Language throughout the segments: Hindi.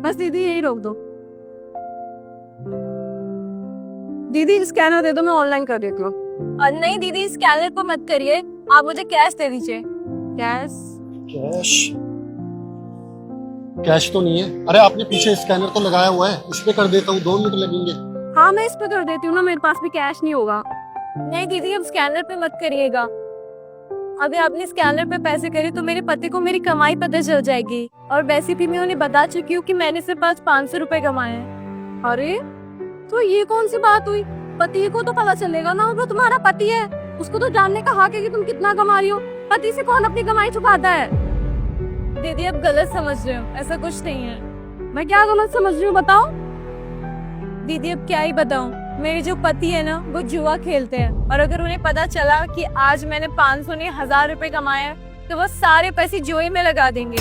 बस दीदी यही रोक दो। दीदी स्कैनर दे दो, मैं ऑनलाइन कर देती हूँ। नहीं दीदी, स्कैनर को मत करिए, आप मुझे कैश दे दीजिए। कैश? कैश? कैश तो नहीं है। अरे आपने पीछे स्कैनर तो लगाया हुआ है, इस पे कर देता हूँ, 2 मिनट लगेंगे। हाँ मैं इस पे कर देती हूँ ना, मेरे पास भी कैश नहीं होगा। नहीं दीदी, अब स्कैनर पे मत करिएगा। अगर आपने स्कैनर पे पैसे करे तो मेरे पति को मेरी कमाई पता चल जाएगी, और वैसे भी मैं उन्हें बता चुकी हूँ कि मैंने सिर्फ आज 500 रुपए कमाए हैं। अरे तो ये कौन सी बात हुई? पति को तो पता चलेगा ना, वो तुम्हारा पति है, उसको तो जानने का हक है कि तुम कितना कमा रही हो। पति से कौन अपनी कमाई छुपाता है? दीदी अब गलत समझ रहे हो, ऐसा कुछ नहीं है। मैं क्या गलत समझ रही हूँ बताओ? दीदी अब क्या ही बताऊं, मेरे जो पति है ना वो जुआ खेलते हैं, और अगर उन्हें पता चला कि आज मैंने 500 नहीं 1000 रुपए कमाए हैं तो वो सारे पैसे जुए में लगा देंगे।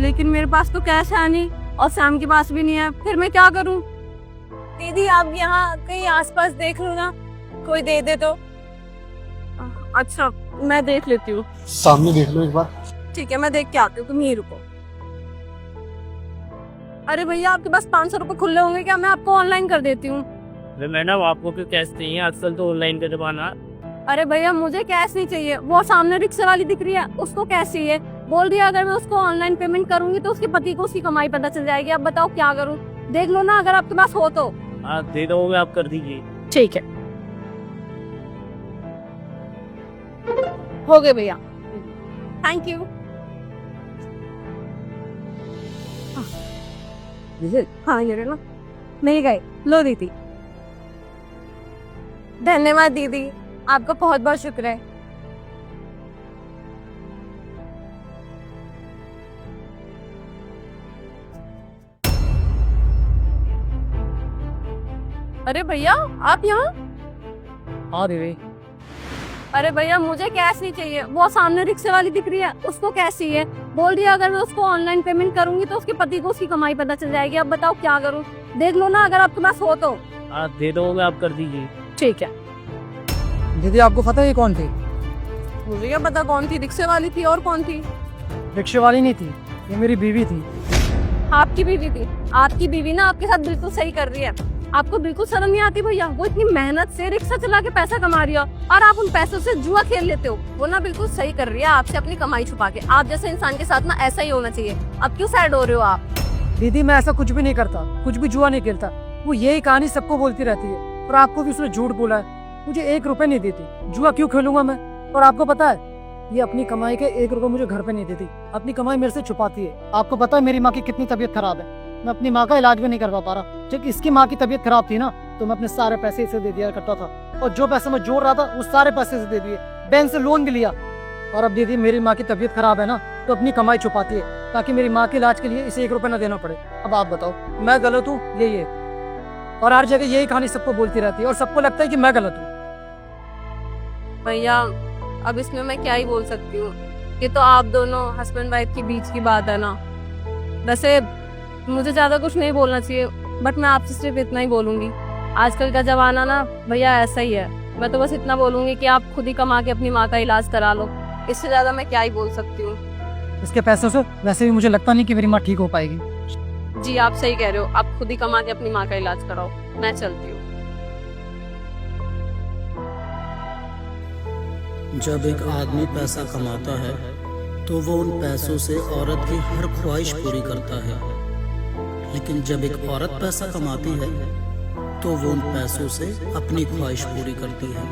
लेकिन मेरे पास तो कैश है नहीं, और सैम के पास भी नहीं है, फिर मैं क्या करूं? दीदी आप यहाँ कहीं आसपास देख लो ना, कोई दे दे तो। अच्छा मैं देख लेती हूँ। सामने देख लो एक बार। ठीक है मैं देख के आती हूँ, तुम यहीं रुको। अरे भैया आपके पास 500 रुपए खुले होंगे क्या? मैं आपको ऑनलाइन कर देती हूँ। अरे मैडम आपको क्यों कैश चाहिए? आजकल तो ऑनलाइन का जमाना है। अरे भैया मुझे कैश नहीं चाहिए, वो सामने रिक्शा वाली दिख रही है उसको कैश चाहिए। बोल रही है अगर मैं उसको ऑनलाइन पेमेंट करूंगी तो उसके पति को उसकी कमाई पता चल जाएगी। अब बताओ क्या करूं? देख लो ना अगर आपके पास हो तो। हाँ दे दोगे, आप कर दीजिए। ठीक है, हो गए भैया, थैंक यू। हाँ ये ना मिल गए, लो दीदी। धन्यवाद दीदी, आपका बहुत बहुत शुक्र है। अरे भैया आप यहाँ? हाँ दीदी। अरे भैया मुझे कैश नहीं चाहिए, वो सामने रिक्शे वाली दिख रही है उसको कैश चाहिए। बोल रही है अगर मैं उसको ऑनलाइन पेमेंट करूंगी तो उसके पति को उसकी कमाई पता चल जाएगी। अब बताओ क्या करूं? देख लो ना अगर आपके पास हो तो। हाँ दे दोगे, आप कर दीजिए। ठीक है। दीदी आपको पता है ये कौन थी? मुझे क्या पता कौन थी, रिक्शे वाली थी और कौन थी? रिक्शे वाली नहीं थी, ये मेरी बीवी थी। आपकी बीवी थी? आपकी बीवी ना आपके साथ बिल्कुल सही कर रही है। आपको बिल्कुल शर्म नहीं आती भैया? वो इतनी मेहनत से रिक्शा चला के पैसा कमा रही हो और आप उन पैसों से जुआ खेल लेते हो। वो ना बिल्कुल सही कर रही है आपसे अपनी कमाई छुपा के। आप जैसे इंसान के साथ ना ऐसा ही होना चाहिए। अब क्यों सैड हो रहे हो आप? दीदी मैं ऐसा कुछ भी नहीं करता, कुछ भी जुआ नहीं खेलता। वो यही कहानी सबको बोलती रहती है, और आपको भी उसने झूठ बोला है। मुझे 1 रुपए नहीं देती, जुआ क्यों खेलूंगा मैं? और आपको पता है ये अपनी कमाई के 1 रुपए मुझे घर पे नहीं देती, अपनी कमाई मेरे से छुपाती है। आपको पता है मेरी माँ की कितनी तबीयत खराब है, मैं अपनी माँ का इलाज भी नहीं करवा पा रहा। जब इसकी माँ की तबीयत खराब थी ना तो मैं अपने सारे पैसे इसे दे दिया करता था, और जो पैसे मैं जोड़ रहा था वो सारे पैसे से दे दिए, बैंक से लोन भी लिया। और अब दीदी मेरी माँ की तबीयत खराब है ना तो अपनी कमाई छुपाती है ताकि मेरी माँ के इलाज के लिए इसे 1 रुपए न देना पड़े। अब आप बताओ मैं गलत हूँ? यही है, और हर जगह यही कहानी सबको बोलती रहती है और सबको लगता है कि मैं गलत हूँ। भैया अब इसमें मैं क्या ही बोल सकती हूँ, ये तो आप दोनों हस्बैंड वाइफ के बीच की बात है ना। वैसे मुझे ज्यादा कुछ नहीं बोलना चाहिए, बट मैं आपसे सिर्फ इतना ही बोलूंगी, आजकल का जमाना ना भैया ऐसा ही है। मैं तो बस इतना बोलूंगी कि आप खुद ही कमा के अपनी माँ का इलाज करा लो, इससे ज्यादा मैं क्या ही बोल सकती हूँ। इसके पैसों से वैसे भी मुझे लगता नहीं कि मेरी माँ ठीक हो पाएगी। जी आप सही कह रहे हो, आप खुद ही कमा के अपनी माँ का इलाज कराओ, मैं चलती हूँ। जब एक आदमी पैसा कमाता है तो वो उन पैसों से औरत की हर ख्वाहिश पूरी करता है, लेकिन जब एक औरत पैसा कमाती है तो वो उन पैसों से अपनी ख्वाहिश पूरी करती है।